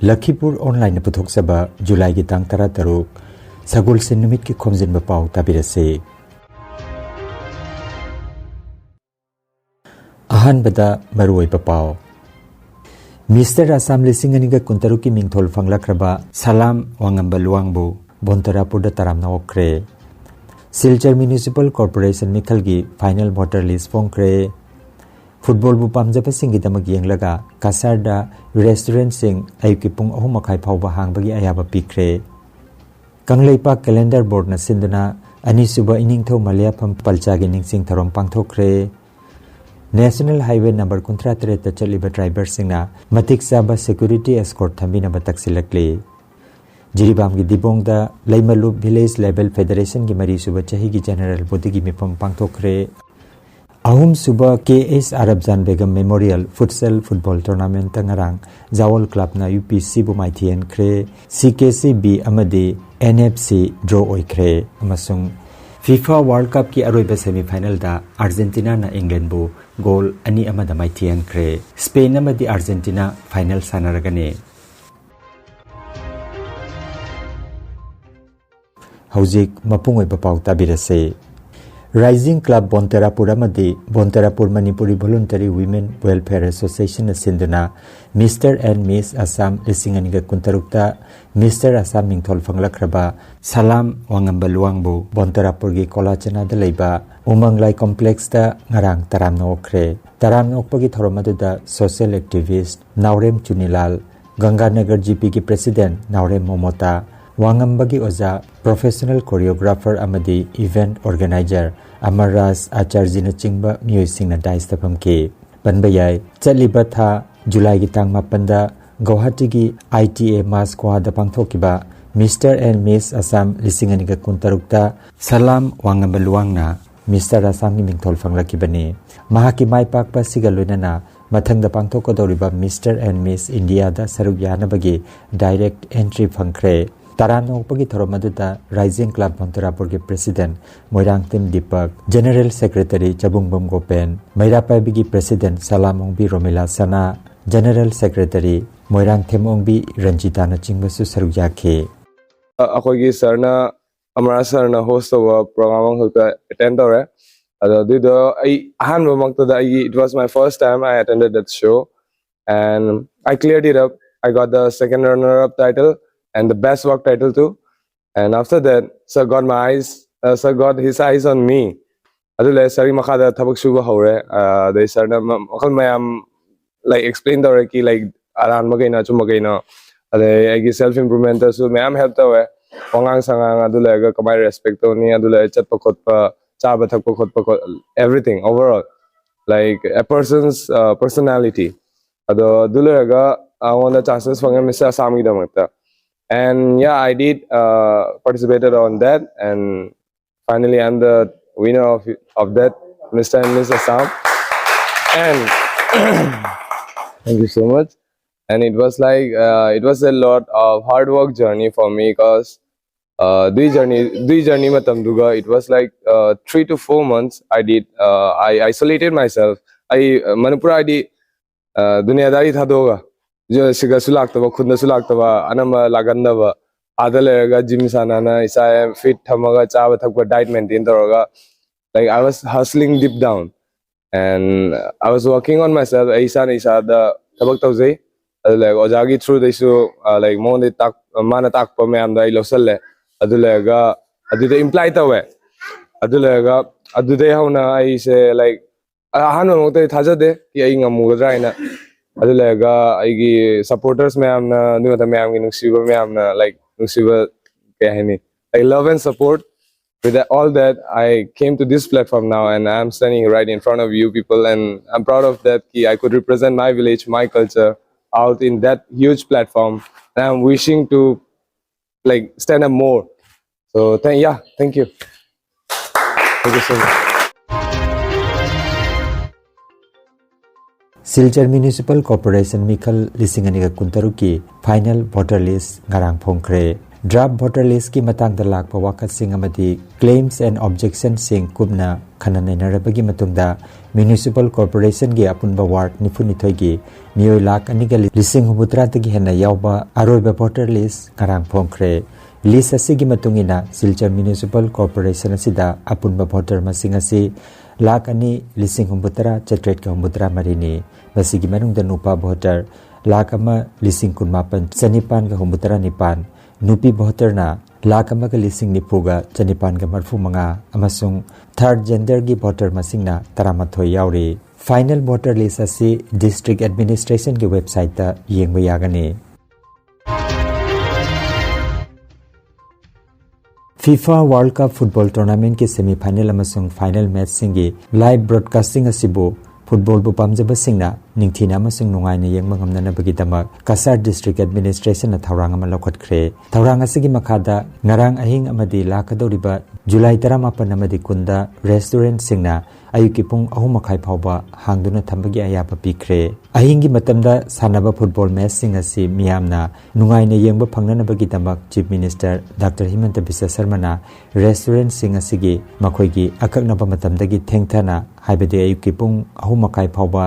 Lakhipur Online Puthok July ki tang tara taruk Sagul Sinumit ki Khomjinba Pao tabirase. Ahan bada Maruay Pao. Mr. Assam Lisinganiga Kuntaruki Mingthol Fanglakraba Salam Wangambaluangbu Bontarapurda Taram Naokre. Silchar Municipal Corporation Mikhalgi Final Voter List Fongkre. Football bu pamjaba singi damag yenglaga Kasarda restaurant sing ayuki pung ahum makai phawba hangbagi ayaba pikre. Kangleipa calendar board na sinduna ani suba iningtho Maliapam palchagi ningsing tharom pangthokre. National Highway number 13 ta chaliba driver singna matik saba security escort thambina batak silakle. Jiribam gi dibongda Laimalup village level federation gi mari suba chahi gi general body gi mipam pangthokre. Ahum suba KS Arabjan Begum Memorial Futsal Football Tournament tangarang Zawal Club na UPC bu maithien kre CKCB amadi NFC draw oikre amasung FIFA World Cup ki aroiba semi final da Argentina na England bu goal ani amada maithien kre Spain amadi Argentina final sanaragane. Haujik mapungoi bapau tabirase. Rising Club Bontarapur amadi Bontarapur Manipuri Voluntary Women Welfare Association sinduna Mr. and Miss Assam Lisinganiga Kuntarukta Mr. Assam Mingthol Fanglakraba Salam Wangambaluangbu Bontarapur gi Kolachana da leiba Umanglai Complex da ngarang taram nokre taram nokpagi thoromaduda social activist Naurem Chunilal Ganganagar GP gi President Naurem Momota Wangambagi Oza Professional Choreographer amadi Event Organizer Amarras Acharjina Chingba Music Dice Tapamke Panbayai Chalibatha July Gitang Mapanda Guwahati gi ITA Mas Kwada Pangthokiba Mr. and Miss Assam Lisinganiga Kuntarukta Salam Wangambaluangna Mr. Assam gi Mingthol Fanglakibani Mahaki Maipakpa Sigalunana Mathangda Pangthokodoriba Mr. and Miss India da Saruk Yanabagi Direct Entry Fangkre Tarano pagi thoromaduda Rising Club Bontarapur ke President Moirang Tim Deepak General Secretary Chabungbom Gopen Mairapabigi President Salamongbi Romila Sana General Secretary Moirang Themongbi Ranjita na chingbasu sarujake akogi sarna amara sarna host of program hota attend dore ado I ahanba mangtada it was my first time I attended that show and I cleared it up. I got the second runner up title and the best work title too. And after that, Sir got Sir got his eyes on me. Adule sari makada thabak suba hore. They sarna makal mayam like explain the ki like aran magaina chumagaina. Ade agi self improvement so mayam help tawe. Wangang sangang adule aga kamai respect ni adule chat pakot pa chaba thak pakot everything overall like a person's personality. Ado adule aga I want the chances for Mr. Assam gi damakta. And yeah, I did participated on that, and finally I'm the winner of that, Mr. and Miss Assam. And thank you so much. And it was like it was a lot of hard work journey for me because this journey matamduga it was like 3 to 4 months. I isolated myself. Manipur I did दुनियादारी था दोगा जो सिगा सुलाक तबा खुद न सुलाक तबा अनमा लागंदा बा आदलेगा gym सानाना इसा fit थमगा चाव थकवा डाइट मेंटेन तरोगा like I was hustling deep down and I was working on myself isa da tabak tawjai like ojagi through this like mon de tak mana tak pa me am dai losal adulega adude imply tawe adulega adude hauna I say like ahano mo te thajade ki ai ngamugadra ina adulega aigi supporters me amna nuta me am nusiba me amna like nusiba kahini I love and support. With all that, I came to this platform now, and I'm standing right in front of you people, and I'm proud of that. I could represent my village, my culture, out in that huge platform, and I'm wishing to like stand up more. So thank you. Thank you so much. Silchar Municipal Corporation Mikhal Lisinganiga Kuntaruki Final Voter List Ngarang Phongkre draft voter list की मतंग लाख वाकत claims and objection कुबना खना नैनरबगी municipal corporation की अपुनब ward निफुनिथोई की मियोय लाख अनिगा लिसिंग हुमुत्रा तगी हेना यावबा अरोइबा भोटर लिस्ट karang फोंख्रे लिस्ट असिगी मतुंगिना सिलचर म्यूनिसिपल कॉर्पोरेशन असिदा अपुनब भोटर मसिंग असि लाख अनि लिसिंग हुमुत्रा चट्रेट का हुमुत्रा मरिनी मसिगी मनुंगदा नुपा भोटर लाख अमा लिसिंग कुनमापन चनिपान का हुमुत्रा निपान नुपी भोटरना लाख अमगा लिसिंग निपुगा चनिपान का मरफु मंगा अमसुंग थर्ड जेंडर की भोटर मसिंगना तरामथोय यावरी फाइनल भोटर लिस्ट असि डिस्ट्रिक्ट एडमिनिस्ट्रेशन की वेबसाइट ता येंगबा यागनी FIFA world cup football tournament के सेमीफाइनल अमसुंग फाइनल मैच सिंगी लाइव ब्रॉडकास्टिंग असिबो फुटबॉल बु पामजब सिंगना निंगथिना अमसुंग नुंगाइना येंगबा ngamnanabagidama kasar district administration na thawrang ama lokhatkhre thawrang asigi makhada ngarang ahing amadi lakadoriba july 18 amadi kunda restaurant singna ayuki pung 3:30 phawba hangduna thambagi ayapa pikre ahingi matamda sanaba football match sing asi miyamna nungaina yengba phangnanabagidama chief minister dr himanta biswa sharma na restaurant sing asigi makhoigi akaknaba matamdagi thengthana haibade ayuki pung 3:30 phawba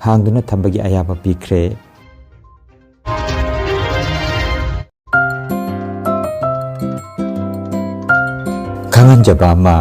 hangduna thambagi ayapa pikre khangan jabama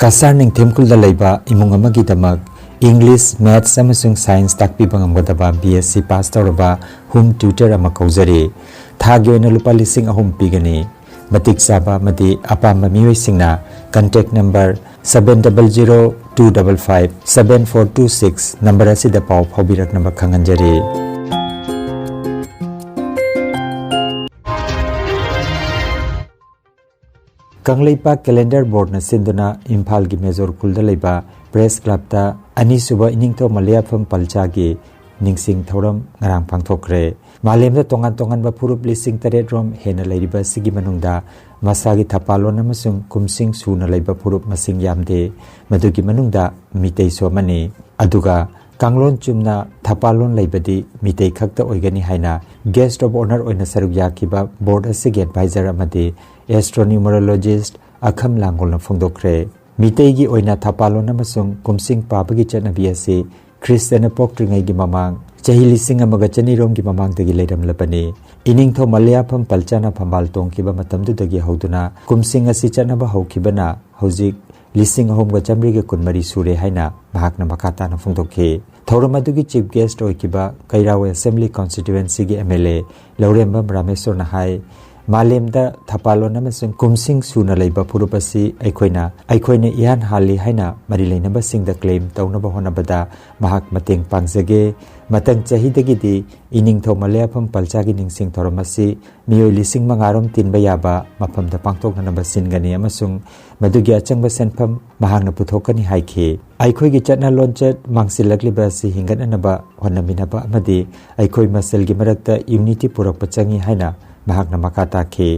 kasar ning themkul da leiba imung amagi damak english maths amasung science takpi bangamgodaba bsc pass tawraba home tutor ama kaujari thagi oina lupa lising ahum pigani matik saba mati apamba miwei singna contact number 7002557426 number asida pau phobirak namba khanganjari Kangleipa calendar board na sinduna Imphal gi major kulda leiba press club ta ani suba iningtho malaya pham palcha gi ningsing thoram ngarang pangthokre malem da tongan ba phurup lising tare rom hena leiriba sigi manungda masagi thapalon amasung kumsing suna leiba phurup masing yamde madugi manungda mitei somani aduga kanglon chumna thapalon leibadi mitei khakta oigani haina guest of honor oina saruk yakiba board asigi advisor amade astronumerologist akham langol na phongdokre mitei gi oina thapalon amasung kumsing pabagi chanabi ase christian pokringai gi mamang chahi lising amaga chani rom gi mamang tagi leiram lapani ining tho malaya pham palchana phambal tong kiba matam du dagi hauduna kumsing asi chanaba haukibana hojik lising ahom ga chamri ge kunmari sure haina bahakna makata na phongdokhe thauramadu chief guest oikiba kairawa assembly constituency gi mla laurembam rameswar na hai malemda thapalon amasung kumsing suna leiba purupasi aikoina ihan hali haina mari leinaba singda claim taunaba honabada mahak mateng pangjage matang chahidagi di ining tho malaya pham palchagi ningsing thoramasi miyoi lising mangarom tinba yaba maphamda pangtoknaba singani amasung madugi achangba senpham mahakna puthokani haikhe aikoi gi chatna lonchat mangsilakliba si hingananaba honaminaba amadi aikoi maselgi marakta unity purakpa changi haina mahakna makata khe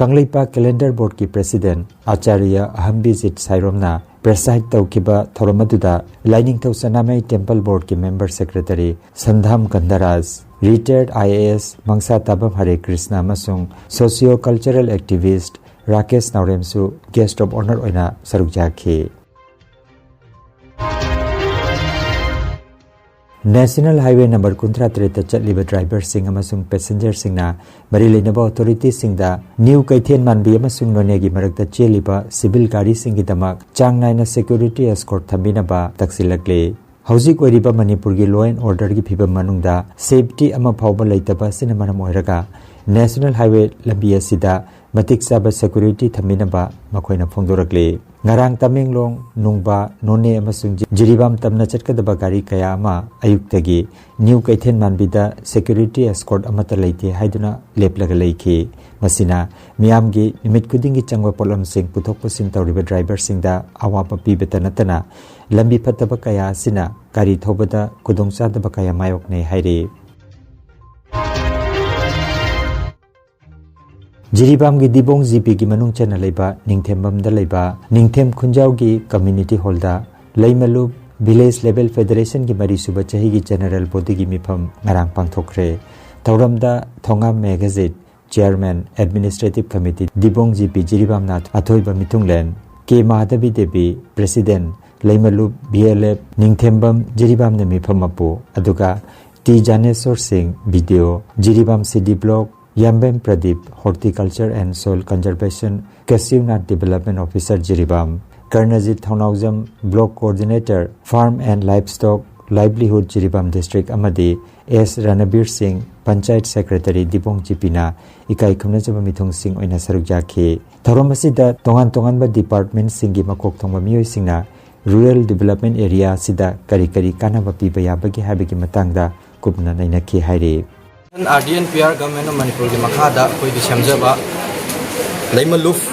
Kangleipa calendar board ki president acharya ahambijit sairomna preside taukiba thoromaduda lining thau sanamai temple board ki member secretary sandham kandaraj retired ias mangsa tabam hare krishna masung socio cultural activist rakesh nauremsu guest of honor oina sarukja khe National Highway number 33 chatliba driver sing amasung passenger singna mari leinaba authority singda new kaithen manbi amasung nonegi marakta cheliba civil gari singi damak changnaina security escort thambinaba taksilakle hojik oiriba manipur gi law and order gi phibam manungda safety ama phawba leitaba sinamaram oiraga National Highway lambi asida matik saba security thambinaba makoina phongdorakle ngarang tamenglong nungba none amasung jiribam tamna chatkadaba gari kaya ama ayuktagi new kaithen manbida security escort amata leite haiduna leplaga leikhe masina miyamgi nimit kudingi changwa polom sing puthok pusin tawriba driver singda awapa pibeta natana lambi phataba kaya sina gari thobada kudongcha daba kaya mayokne haire Jiribam gi dibong GP gi manung chana leiba ningthembam da leiba ningthem khunjau gi community hall da leimalu village level federation gi mari suba chahi gi general body gi mifam ngarang pangthokre tauram da thongam magazine Chairman Administrative Committee Dibong GP Jiribam Nath Athoiba Mitunglen K Mahadavi Devi President Leimalup BLF Ningthembam Jiribam Nemi Phamapu Aduga T Janeswar Singh Video Jiribam CD Block Yambem Pradeep Horticulture and Soil Conservation Kasivnath Development Officer Jiribam Karnajit Thaunaujam Block Coordinator Farm and Livestock Livelihood Jiribam District Amadi S Ranabir Singh Panchayat Secretary Dibong Jipina Ikai Khumnajaba Mithung Singh Oina Saruk Jakhi Thorom asida tongan ba department singi makok thongba miyoi singna rural development area sida kari kanaba piba yabagi habigi matangda kupna nainakhi hairi RDNPR Government of Manipur ki makhada koi di samjaba Leimaluf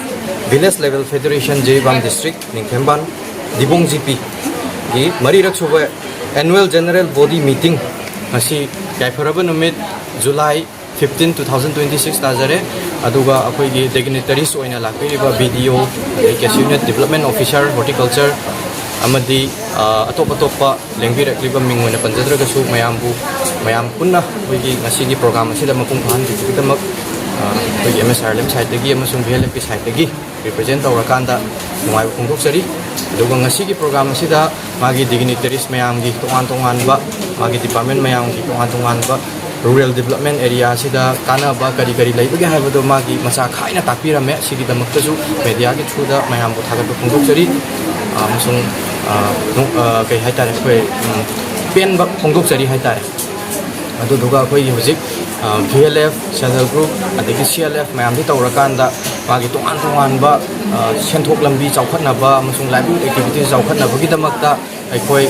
Village Level Federation Jiribam District Ningthemban Dibong GP gi mari rak suba Annual General Body Meeting Asi Kaifaraba Numit July 15, 2026 Tazare Aduga Akoigi Dignitaries Oina Lakiriba BDO Unit Development Officer Horticulture Amadi Atopa Lengbi Rekliba Mingwena Panjadra Gasu Mayambu Mayam Punna Wigi Nasigi Program Sida Mapung Pahan Kitamak Wigi MSRLM side Degi Amasung VLP side Degi represent our Kanda Numai Pungoksari Aduga Nasigi Program Sida Magi Dignitaries Mayamgi Tongan Ba Magi Department Mayamgi Tongan Ba Rural Development Area Sida Kana Ba Kari Laibagi Havado Magi Masa Kaina Tapira Me Sigi the Muktazu Media Chuda Mayambu Tagadu Pungoksari Amasung Kay Haitare Pen Pungoksari Haitare Aduga Koi Music VLF Channel Group Adiki CLF Mayamdi Taurakanda Magi Tongan Ba Senthok Lambi Chaukanaba Amasung Livelihood Activities Chaukanaba Gidamakta Aikoi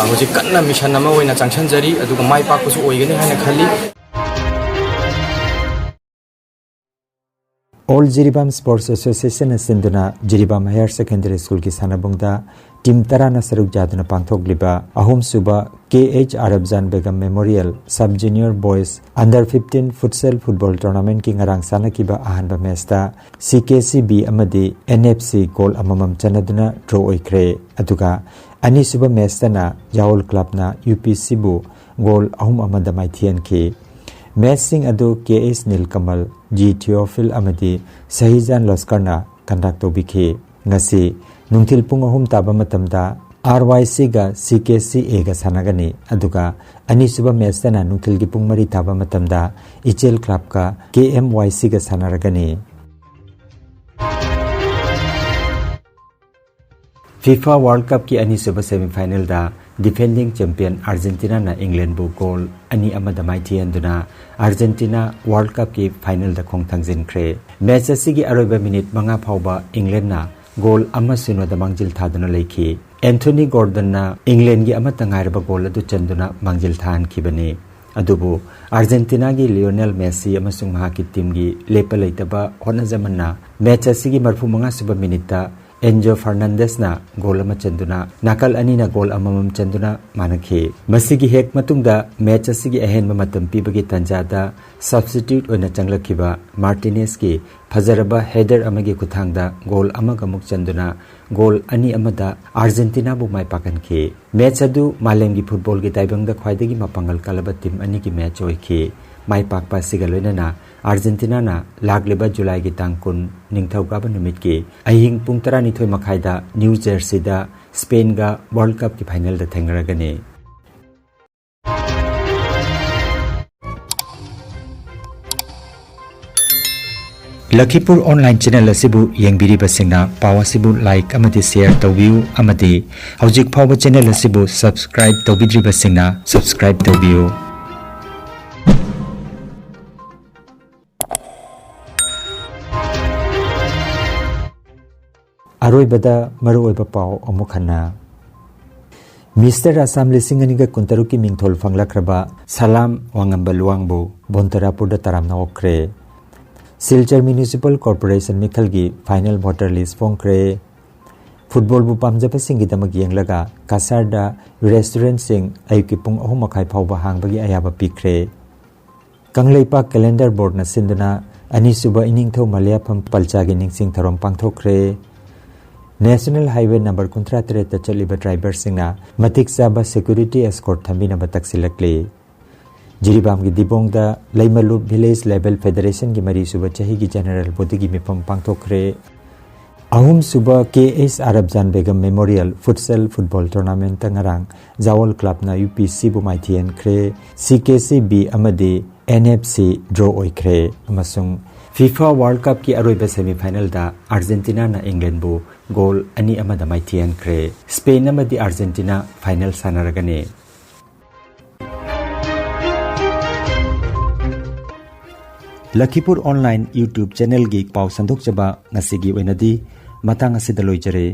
Music Kanna Mission Nama Oina Changchanjari Aduga Mai Pakkusu Oigani Haina Khali All Jiribam Sports Association Sinduna Jiribam Higher Secondary School ki sanabungda Team Tarana Saruk Jaduna Pangthok Liba Ahum Suba KH Arabjan Begum Memorial Sub Junior Boys Under 15 Futsal Football Tournament ki ngarang sana kiba ahanba matchta CKCB amadi NFC goal amamam chanaduna draw oikre aduga ani suba matchta na Yaol Club na UPC bu goal ahum amada maithian ki matching adu KS Nilkamal G Theophil amadi Sahizan Loskarna conduct obikhe ngasi nungthil pung ahum taba matamda RYC ga CKCA ga sanagani aduga ani suba match na nungthil gi pung mari taba matamda Ichel Club ka KMYC ga sanaragani FIFA World Cup ki ani suba semi final da defending champion Argentina na England bu goal ani amada maithian duna Argentina World Cup ki final da khongthangjin khre match asigi aroiba minute manga phauba England na goal ama sino da mangjil thaduna leikhi Anthony Gordon na England gi amata ngairba goal adu chanduna mangjil than khibani adubu Argentina gi Lionel Messi amasung mahaki team gi lepa leitaba hona zamanna match asigi marfu manga suba minute Enzo Fernandez na goal ama chanduna nakal ani na goal amamam chanduna manakhe masigi hek matungda match asigi ahenba matam pibagi tanjada substitute oina changlakhiba Martinez ki fajaraba header amagi kuthangda goal amaga muk chanduna goal ani amada Argentina bu mai pakanke match adu malemgi football gi taibangda khwaidagi mapangal kalaba team ani ki match oikhe mai pakpa sigaloina Argentina na lagliba July gi tangkun ningthauga numit ki ahing pung 12 makhai da New Jersey da Spain ga World Cup ki final da thengragani Lakhipur online channel asibu yengbiri basingna pawa sibu like amati share tawbiu amati hojik phawba channel asibu subscribe tawbidri basingna subscribe tawbiu Aroibada maruoiba pao amukhana Mr. Assam Lisinganiga Kuntaruki Mingthol Fanglakraba Salam Wangamba Luangbu Bontarapur da Taramna Okre Silchar Municipal Corporation Mikhalgi Final Voter List Fongkre Football bu pamjaba singidamag yenglaga Kasarda Restaurant Sing ayuki pung ahumakai phawba hangbagi ayaba pikre Kangleipa Calendar Board na sinduna ani suba iningtho Maliapam Palchagi Ningsing Tharom Pangthokre National Highway number 33 ta chaliba driver singna matik saba security escort thambina batak silakle Jiribam ki dibong da Laimalup Village Level Federation ki mari suba chahi ki general body ki mipam pangthokre. Ahum suba KS Arabjan Begum Memorial Futsal Football Tournament tangarang Zawal Club na UPC bu maithian kre CKCB amadi NFC draw oikre amasung FIFA World Cup ki aroiba semi final da Argentina na England bu goal ani amada maithian kre Spain amadi Argentina final sanaragane. Lakhipur Online YouTube channel gi pau sandok chaba ngasigi wenadi matang asidaloi jare.